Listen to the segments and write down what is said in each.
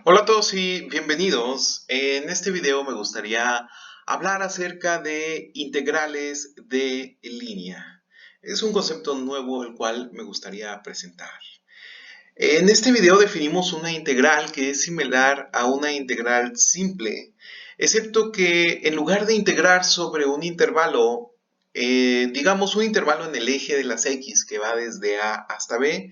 Hola a todos y bienvenidos. En este video me gustaría hablar acerca de integrales de línea. Es un concepto nuevo el cual me gustaría presentar. En este video definimos una integral que es similar a una integral simple, excepto que en lugar de integrar sobre un intervalo, digamos un intervalo en el eje de las x que va desde A hasta B,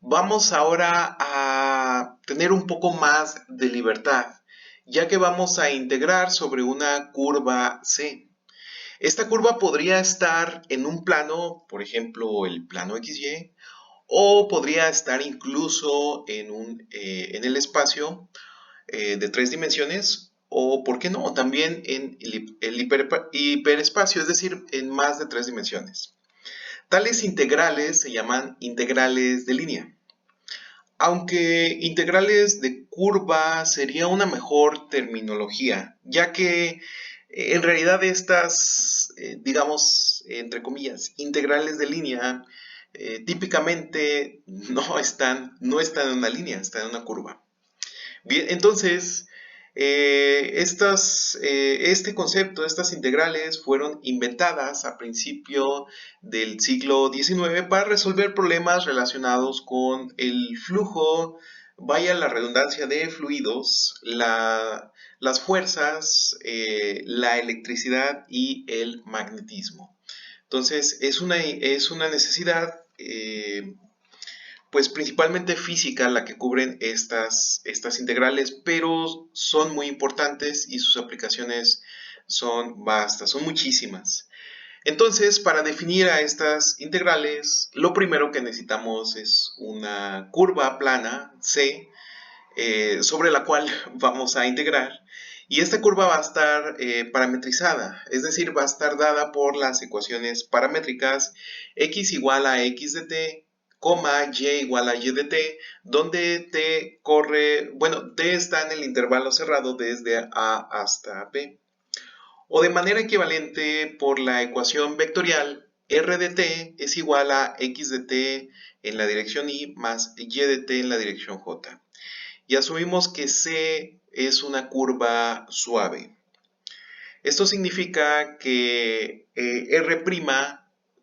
vamos ahora a tener un poco más de libertad, ya que vamos a integrar sobre una curva C. Esta curva podría estar en un plano, por ejemplo, el plano XY, o podría estar incluso en el espacio de 3 dimensiones, o, ¿por qué no?, también en el hiperespacio, es decir, en más de 3 dimensiones. Tales integrales se llaman integrales de línea. Aunque integrales de curva sería una mejor terminología, ya que en realidad estas, digamos, entre comillas, integrales de línea, típicamente no están en una línea, están en una curva. Bien, entonces, este concepto, estas integrales fueron inventadas a principio del siglo XIX para resolver problemas relacionados con el flujo, vaya la redundancia, de fluidos, las fuerzas, la electricidad y el magnetismo. Entonces, es una necesidad pues principalmente física la que cubren estas integrales, pero son muy importantes y sus aplicaciones son vastas, son muchísimas. Entonces, para definir a estas integrales, lo primero que necesitamos es una curva plana C sobre la cual vamos a integrar. Y esta curva va a estar parametrizada, es decir, va a estar dada por las ecuaciones paramétricas x igual a x de t, y igual a y de t, donde t corre, bueno, t está en el intervalo cerrado desde A hasta B. O de manera equivalente por la ecuación vectorial, r de t es igual a x de t en la dirección y más y de t en la dirección j. Y asumimos que C es una curva suave. Esto significa que R',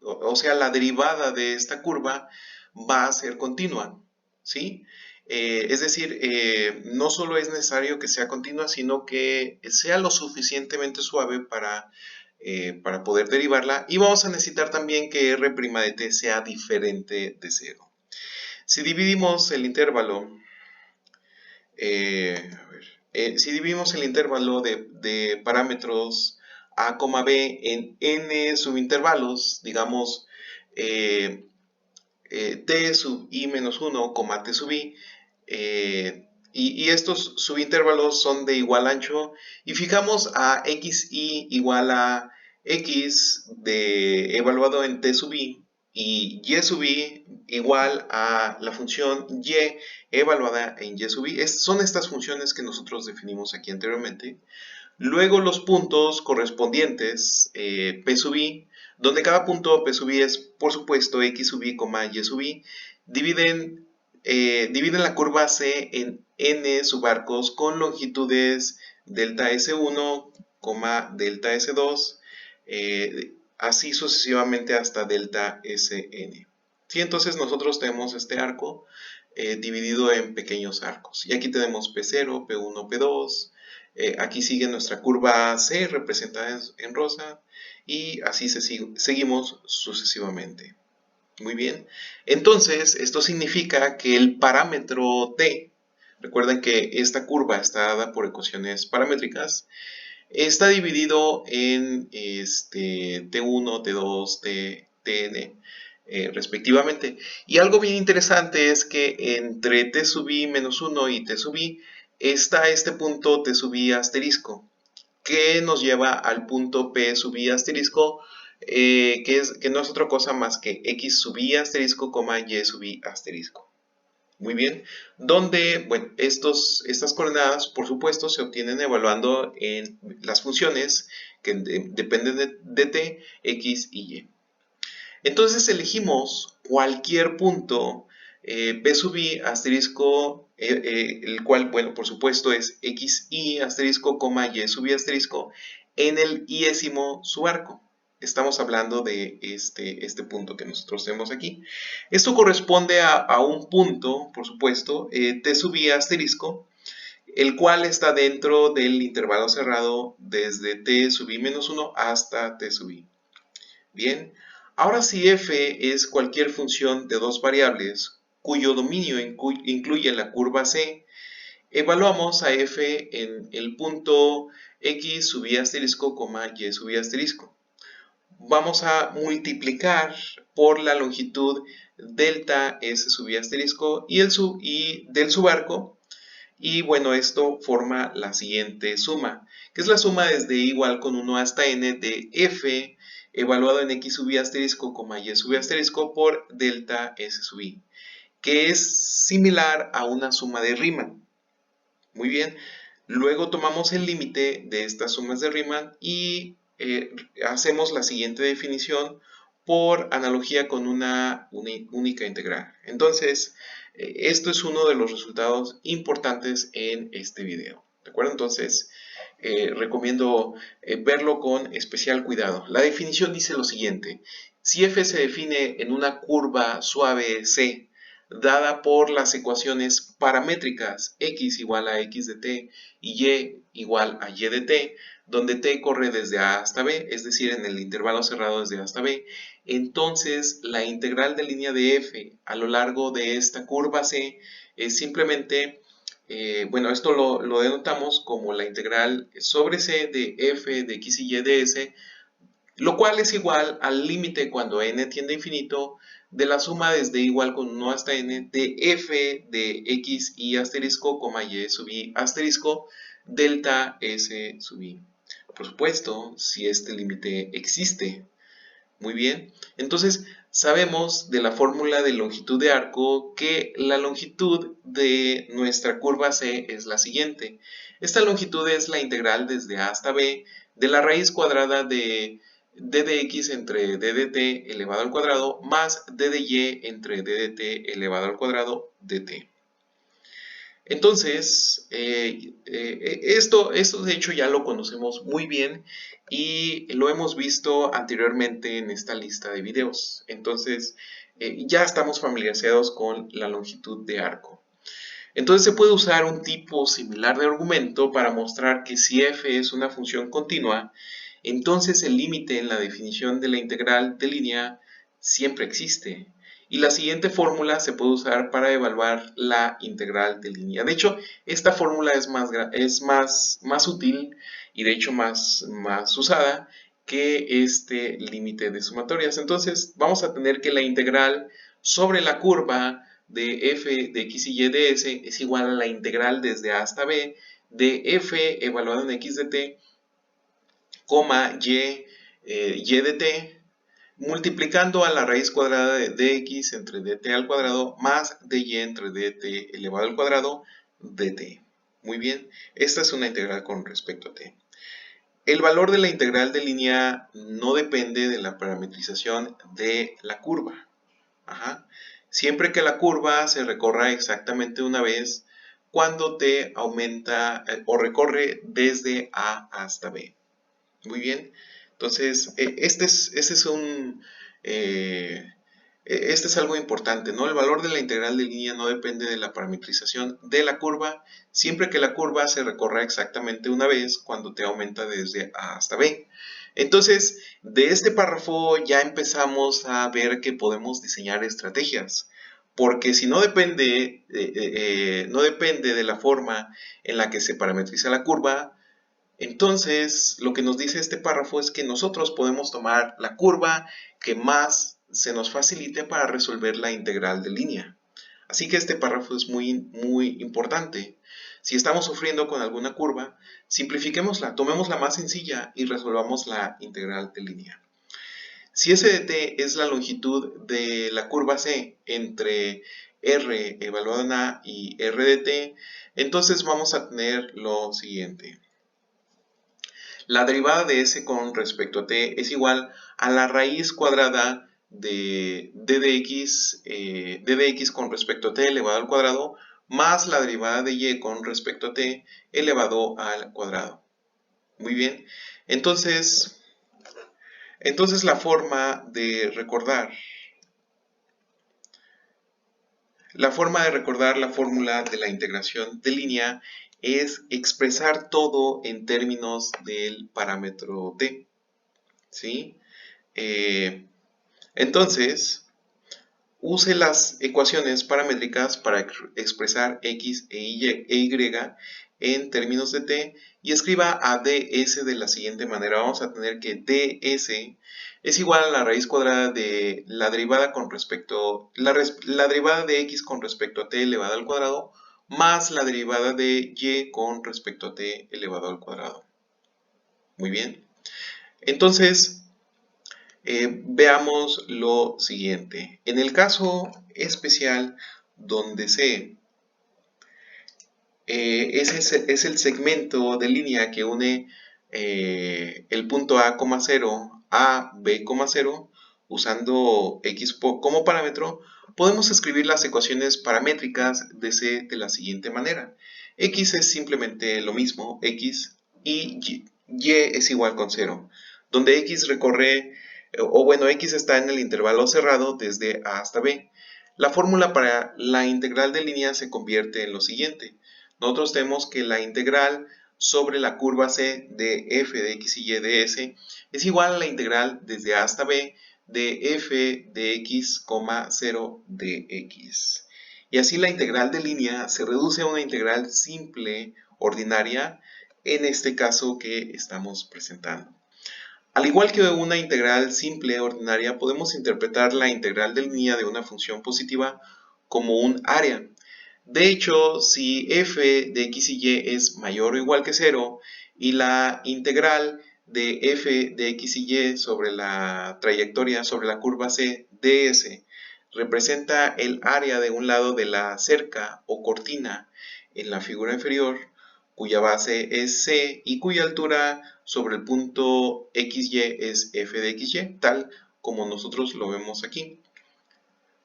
o sea, la derivada de esta curva, va a ser continua, ¿sí? Es decir, no solo es necesario que sea continua, sino que sea lo suficientemente suave para poder derivarla. Y vamos a necesitar también que R' de t sea diferente de 0. Si dividimos el intervalo si dividimos el intervalo de parámetros a, b en n subintervalos, digamos t sub i menos 1, t sub i, y estos subintervalos son de igual ancho, y fijamos a xi igual a x evaluado en t sub i, y y sub i igual a la función y evaluada en y sub i. Son estas funciones que nosotros definimos aquí anteriormente. Luego los puntos correspondientes, p sub i, donde cada punto p sub i es, por supuesto, x sub i, y sub i, dividen la curva C en n subarcos con longitudes delta S1, delta S2, así sucesivamente hasta delta Sn. ¿Sí? Entonces nosotros tenemos este arco dividido en pequeños arcos. Y aquí tenemos P0, P1, P2. Aquí sigue nuestra curva C representada en rosa. Y así seguimos sucesivamente. Muy bien. Entonces, esto significa que el parámetro t, recuerden que esta curva está dada por ecuaciones paramétricas, está dividido en T1, T2, Tn, respectivamente. Y algo bien interesante es que entre T sub i menos 1 y T sub i está este punto T sub i asterisco, que nos lleva al punto P sub i asterisco, que no es otra cosa más que x sub i asterisco, y sub i asterisco. Muy bien, donde, bueno, estas coordenadas, por supuesto, se obtienen evaluando en las funciones que dependen de t, x y y. Entonces elegimos cualquier punto b sub i asterisco, el cual, bueno, por supuesto es xi asterisco, coma y sub i asterisco, en el iésimo subarco. Estamos hablando de este punto que nosotros tenemos aquí. Esto corresponde a un punto, por supuesto, t sub i asterisco, el cual está dentro del intervalo cerrado desde t sub i menos 1 hasta t sub i. Bien, ahora si f es cualquier función de dos variables cuyo dominio incluye la curva c, evaluamos a f en el punto x sub i asterisco, y sub i asterisco. Vamos a multiplicar por la longitud delta s sub i asterisco y del subarco. Y bueno, esto forma la siguiente suma, que es la suma desde igual con 1 hasta n de f evaluado en x sub i asterisco, y sub i asterisco por delta s sub i, que es similar a una suma de Riemann. Muy bien, luego tomamos el límite de estas sumas de Riemann y hacemos la siguiente definición por analogía con una única integral. Entonces, esto es uno de los resultados importantes en este video. ¿De acuerdo? Entonces, recomiendo verlo con especial cuidado. La definición dice lo siguiente. Si f se define en una curva suave C, dada por las ecuaciones paramétricas x igual a x de t y y igual a y de t, donde t corre desde a hasta b, es decir, en el intervalo cerrado desde a hasta b, entonces la integral de línea de f a lo largo de esta curva C es simplemente, bueno, esto lo denotamos como la integral sobre c de f de x y de s, lo cual es igual al límite cuando n tiende a infinito de la suma desde igual con 1 hasta n de f de x y asterisco, y sub i asterisco, delta s sub i. Por supuesto, si este límite existe. Muy bien, entonces sabemos de la fórmula de longitud de arco que la longitud de nuestra curva C es la siguiente. Esta longitud es la integral desde a hasta b de la raíz cuadrada de d de x entre d de t elevado al cuadrado más d de y entre d de t elevado al cuadrado de t. Entonces, esto de hecho ya lo conocemos muy bien y lo hemos visto anteriormente en esta lista de videos. Entonces, ya estamos familiarizados con la longitud de arco. Entonces se puede usar un tipo similar de argumento para mostrar que si f es una función continua, entonces el límite en la definición de la integral de línea siempre existe. Y la siguiente fórmula se puede usar para evaluar la integral de línea. De hecho, esta fórmula es más útil y de hecho más usada que este límite de sumatorias. Entonces, vamos a tener que la integral sobre la curva de f de x y de s es igual a la integral desde a hasta b de f evaluado en x de t, y de t, multiplicando a la raíz cuadrada de dx entre dt al cuadrado más dy entre dt elevado al cuadrado dt. Muy bien, esta es una integral con respecto a t. El valor de la integral de línea no depende de la parametrización de la curva. Siempre que la curva se recorra exactamente una vez cuando t aumenta o recorre desde a hasta b. Muy bien, entonces este es algo importante, ¿no? El valor de la integral de línea no depende de la parametrización de la curva, siempre que la curva se recorra exactamente una vez cuando t aumenta desde a hasta b. Entonces, de este párrafo ya empezamos a ver que podemos diseñar estrategias, porque si no depende de la forma en la que se parametriza la curva, entonces lo que nos dice este párrafo es que nosotros podemos tomar la curva que más se nos facilite para resolver la integral de línea. Así que este párrafo es muy importante. Si estamos sufriendo con alguna curva, simplifiquémosla, tomemos la más sencilla y resolvamos la integral de línea. Si s de t es la longitud de la curva C entre r evaluado en a y r de t, entonces vamos a tener lo siguiente. La derivada de s con respecto a t es igual a la raíz cuadrada d de x con respecto a t elevado al cuadrado más la derivada de y con respecto a t elevado al cuadrado. Muy bien, entonces la forma de recordar la fórmula de la integración de línea es expresar todo en términos del parámetro t, ¿sí? Entonces, use las ecuaciones paramétricas para expresar x e y en términos de t y escriba a ds de la siguiente manera. Vamos a tener que ds es igual a la raíz cuadrada de la derivada con respecto la derivada de x con respecto a t elevado al cuadrado más la derivada de y con respecto a t elevado al cuadrado. Muy bien. Entonces, veamos lo siguiente. En el caso especial donde C es el segmento de línea que une el punto A, 0 a B, 0 usando X como parámetro, podemos escribir las ecuaciones paramétricas de C de la siguiente manera. X es simplemente lo mismo, X, y Y es igual con 0, donde X recorre, o bueno, X está en el intervalo cerrado desde A hasta B. La fórmula para la integral de línea se convierte en lo siguiente. Nosotros tenemos que la integral sobre la curva C de f de x y y de s es igual a la integral desde A hasta B de f de x, 0 de x. Y así la integral de línea se reduce a una integral simple ordinaria, en este caso que estamos presentando. Al igual que una integral simple ordinaria, podemos interpretar la integral de línea de una función positiva como un área. De hecho, si f de x y y es mayor o igual que 0 y la integral de f de x y y sobre la trayectoria sobre la curva C ds representa el área de un lado de la cerca o cortina en la figura inferior, cuya base es C y cuya altura sobre el punto XY es f de XY, tal como nosotros lo vemos aquí.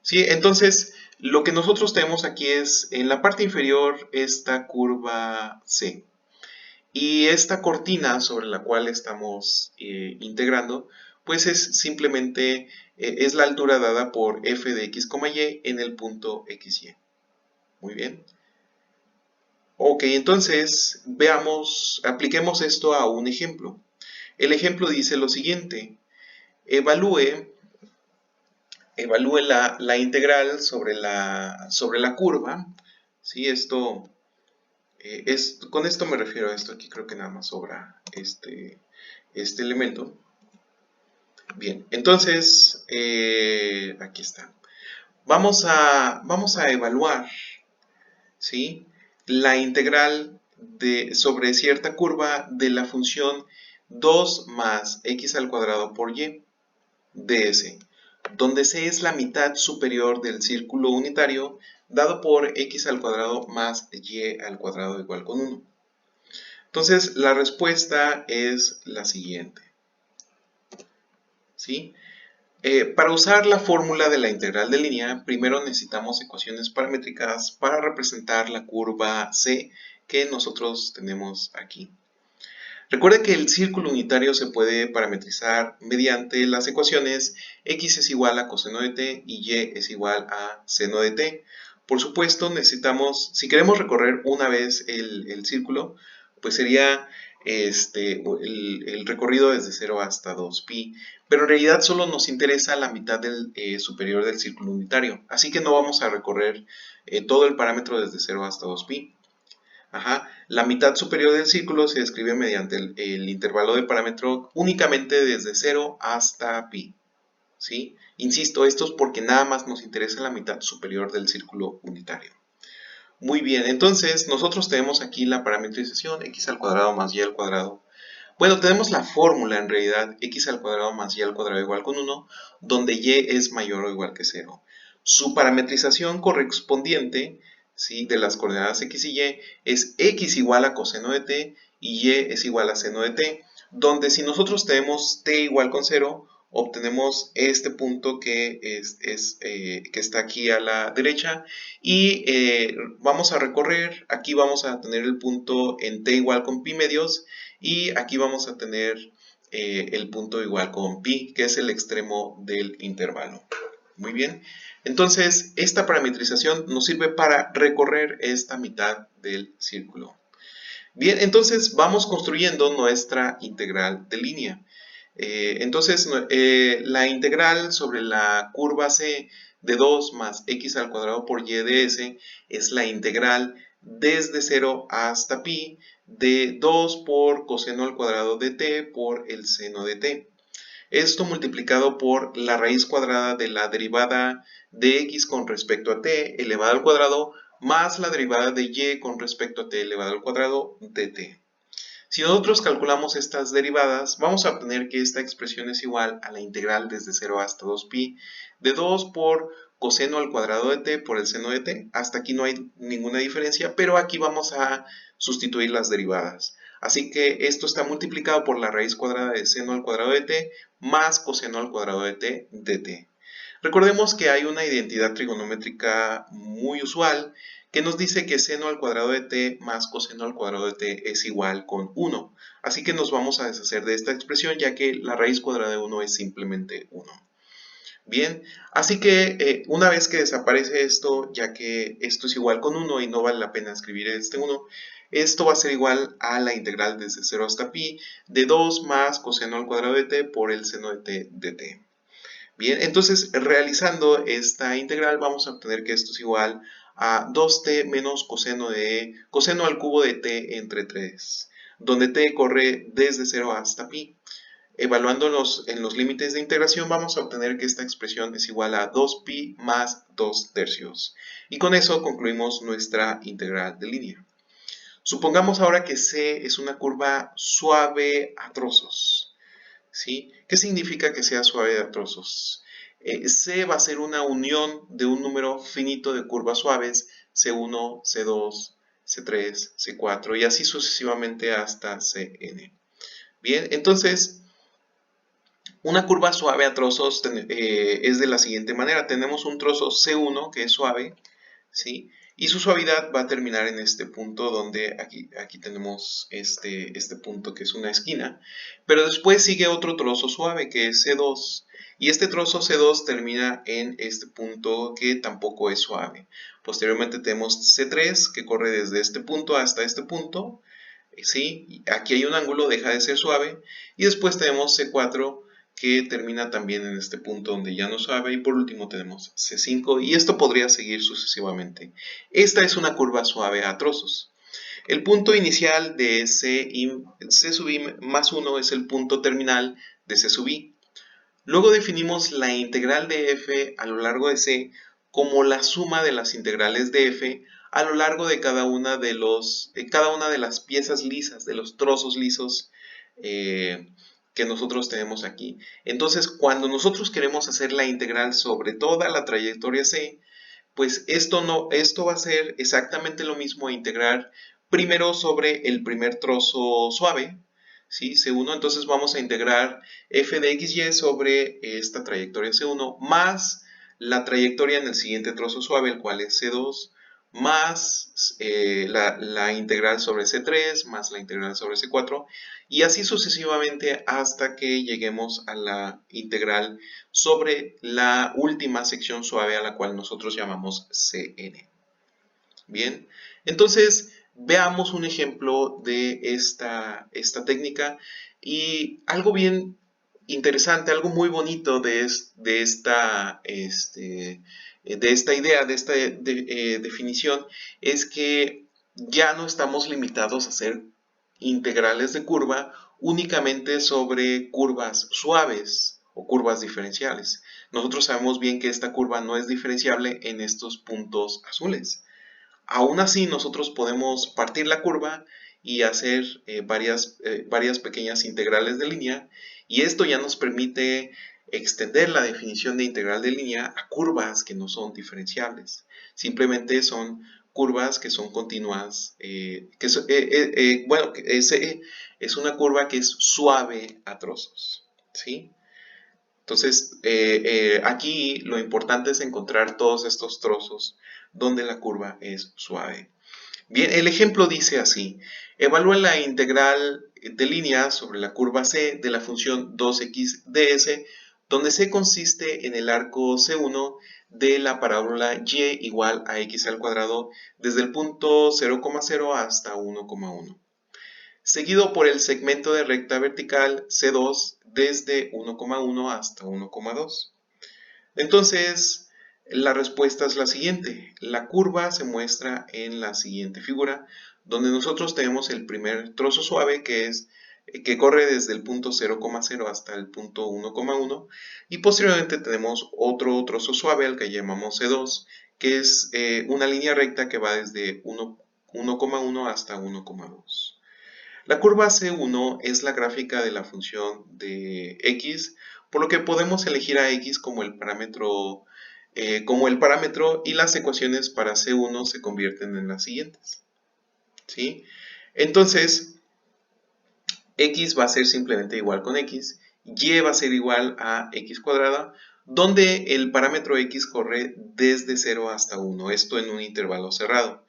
¿Sí? Entonces, lo que nosotros tenemos aquí es en la parte inferior esta curva C. Y esta cortina sobre la cual estamos integrando, pues es simplemente es la altura dada por f de x, y en el punto XY. Muy bien. Ok, entonces apliquemos esto a un ejemplo. El ejemplo dice lo siguiente. Evalúe la integral sobre la curva. ¿Sí? Con esto me refiero a esto. Aquí creo que nada más sobra este elemento. Bien, entonces, aquí está. Vamos a evaluar, ¿sí?, la integral sobre cierta curva de la función 2 más x al cuadrado por y ds, donde c es la mitad superior del círculo unitario dado por x al cuadrado más y al cuadrado igual con 1. Entonces, la respuesta es la siguiente. ¿Sí? Para usar la fórmula de la integral de línea, primero necesitamos ecuaciones paramétricas para representar la curva C que nosotros tenemos aquí. Recuerda que el círculo unitario se puede parametrizar mediante las ecuaciones x es igual a coseno de t y y es igual a seno de t. Por supuesto, necesitamos, si queremos recorrer una vez el círculo, pues sería el recorrido desde 0 hasta 2pi, pero en realidad solo nos interesa la mitad superior del círculo unitario, así que no vamos a recorrer todo el parámetro desde 0 hasta 2pi. La mitad superior del círculo se describe mediante el intervalo de parámetro únicamente desde 0 hasta pi. ¿Sí? Insisto, esto es porque nada más nos interesa la mitad superior del círculo unitario. Muy bien, entonces nosotros tenemos aquí la parametrización x al cuadrado más y al cuadrado. Bueno, tenemos la fórmula en realidad, x al cuadrado más y al cuadrado igual con 1, donde y es mayor o igual que 0. Su parametrización correspondiente, ¿sí?, de las coordenadas x y y es x igual a coseno de t y y es igual a seno de t, donde si nosotros tenemos t igual con 0, obtenemos este punto que, que está aquí a la derecha y vamos a recorrer, aquí vamos a tener el punto en t igual con pi medios y aquí vamos a tener el punto igual con pi, que es el extremo del intervalo. Muy bien, entonces esta parametrización nos sirve para recorrer esta mitad del círculo. Bien, entonces vamos construyendo nuestra integral de línea. Entonces, la integral sobre la curva C de 2 más x al cuadrado por y de s es la integral desde 0 hasta pi de 2 por coseno al cuadrado de t por el seno de t. Esto multiplicado por la raíz cuadrada de la derivada de x con respecto a t elevado al cuadrado más la derivada de y con respecto a t elevado al cuadrado de t. Si nosotros calculamos estas derivadas, vamos a obtener que esta expresión es igual a la integral desde 0 hasta 2pi de 2 por coseno al cuadrado de t por el seno de t. Hasta aquí no hay ninguna diferencia, pero aquí vamos a sustituir las derivadas. Así que esto está multiplicado por la raíz cuadrada de seno al cuadrado de t más coseno al cuadrado de t de t. Recordemos que hay una identidad trigonométrica muy usual que nos dice que seno al cuadrado de t más coseno al cuadrado de t es igual con 1. Así que nos vamos a deshacer de esta expresión ya que la raíz cuadrada de 1 es simplemente 1. Bien, así que una vez que desaparece esto, ya que esto es igual con 1 y no vale la pena escribir este 1, esto va a ser igual a la integral desde 0 hasta pi de 2 más coseno al cuadrado de t por el seno de t de t. Bien, entonces realizando esta integral vamos a obtener que esto es igual a 2t menos coseno al cubo de t entre 3, donde t corre desde 0 hasta pi. Evaluándolos en los límites de integración vamos a obtener que esta expresión es igual a 2pi más 2 tercios. Y con eso concluimos nuestra integral de línea. Supongamos ahora que C es una curva suave a trozos. ¿Sí? ¿Qué significa que sea suave a trozos? C va a ser una unión de un número finito de curvas suaves, C1, C2, C3, C4 y así sucesivamente hasta Cn. Bien, entonces, una curva suave a trozos es de la siguiente manera. Tenemos un trozo C1 que es suave, ¿sí? Y su suavidad va a terminar en este punto donde aquí tenemos este punto que es una esquina. Pero después sigue otro trozo suave que es C2. Y este trozo C2 termina en este punto que tampoco es suave. Posteriormente tenemos C3 que corre desde este punto hasta este punto. ¿Sí? Aquí hay un ángulo, deja de ser suave. Y después tenemos C4 que termina también en este punto donde ya no suave, y por último tenemos C5 y esto podría seguir sucesivamente. Esta es una curva suave a trozos. El punto inicial de C sub i más 1 es el punto terminal de C sub i. Luego definimos la integral de f a lo largo de C como la suma de las integrales de f a lo largo de cada una de las piezas lisas, de los trozos lisos que nosotros tenemos aquí. Entonces, cuando nosotros queremos hacer la integral sobre toda la trayectoria C, pues esto va a ser exactamente lo mismo a integrar primero sobre el primer trozo suave, ¿sí? C1, entonces vamos a integrar f de xy sobre esta trayectoria C1 más la trayectoria en el siguiente trozo suave, el cual es C2, más la integral sobre C3, más la integral sobre C4, y así sucesivamente hasta que lleguemos a la integral sobre la última sección suave a la cual nosotros llamamos Cn. Bien, entonces veamos un ejemplo de esta técnica y algo bien interesante, algo muy bonito de esta idea, de esta definición, es que ya no estamos limitados a hacer integrales de curva únicamente sobre curvas suaves o curvas diferenciales. Nosotros sabemos bien que esta curva no es diferenciable en estos puntos azules. Aún así, nosotros podemos partir la curva y hacer varias pequeñas integrales de línea, y esto ya nos permite extender la definición de integral de línea a curvas que no son diferenciables. Simplemente son curvas que son continuas, es una curva que es suave a trozos, ¿sí? Entonces, aquí lo importante es encontrar todos estos trozos donde la curva es suave. Bien, el ejemplo dice así: evalúa la integral de línea sobre la curva C de la función 2x ds, donde C consiste en el arco C1 de la parábola y igual a x al cuadrado desde el punto 0,0 hasta 1,1, seguido por el segmento de recta vertical C2 desde 1,1 hasta 1,2. Entonces, la respuesta es la siguiente. La curva se muestra en la siguiente figura, donde nosotros tenemos el primer trozo suave que corre desde el punto 0,0 hasta el punto 1,1, y posteriormente tenemos otro trozo suave al que llamamos C2, que es una línea recta que va desde 1,1 hasta 1,2. La curva C1 es la gráfica de la función de x, por lo que podemos elegir a x como el parámetro y las ecuaciones para C1 se convierten en las siguientes, ¿sí? Entonces, x va a ser simplemente igual con x, y va a ser igual a x cuadrada, donde el parámetro x corre desde 0 hasta 1, esto en un intervalo cerrado.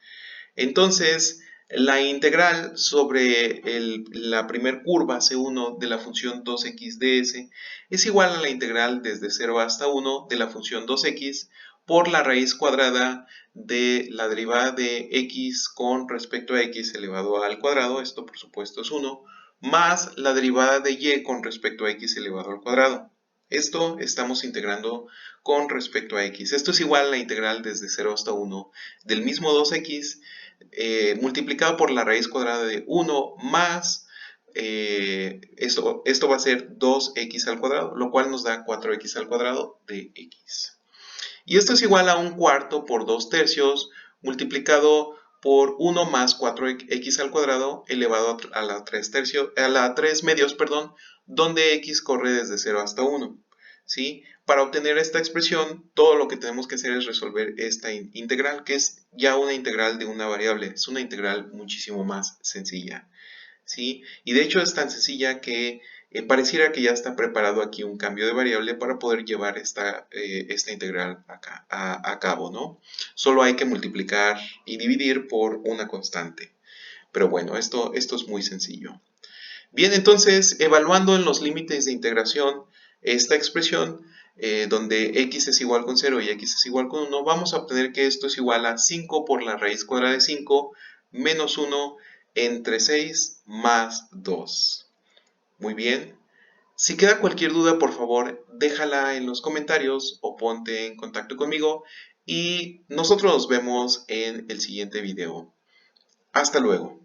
Entonces, la integral sobre la primer curva C1 de la función 2x ds es igual a la integral desde 0 hasta 1 de la función 2x por la raíz cuadrada de la derivada de x con respecto a x elevado al cuadrado, esto por supuesto es 1, más la derivada de y con respecto a x elevado al cuadrado. Esto estamos integrando con respecto a x. Esto es igual a la integral desde 0 hasta 1 del mismo 2x multiplicado por la raíz cuadrada de 1 más, esto va a ser 2x al cuadrado, lo cual nos da 4x al cuadrado de x. Y esto es igual a 1/4 por 2/3 multiplicado por 1 más 4x al cuadrado elevado a la 3 medios, donde x corre desde 0 hasta 1. ¿Sí? Para obtener esta expresión, todo lo que tenemos que hacer es resolver esta integral, que es ya una integral de una variable. Es una integral muchísimo más sencilla, ¿sí? Y de hecho es tan sencilla que pareciera que ya está preparado aquí un cambio de variable para poder llevar esta integral a cabo, ¿no? Solo hay que multiplicar y dividir por una constante. Pero bueno, esto es muy sencillo. Bien, entonces, evaluando en los límites de integración esta expresión, donde x es igual con 0 y x es igual con 1, vamos a obtener que esto es igual a 5 por la raíz cuadrada de 5 menos 1 entre 6 más 2. Muy bien. Si queda cualquier duda, por favor, déjala en los comentarios o ponte en contacto conmigo y nosotros nos vemos en el siguiente video. Hasta luego.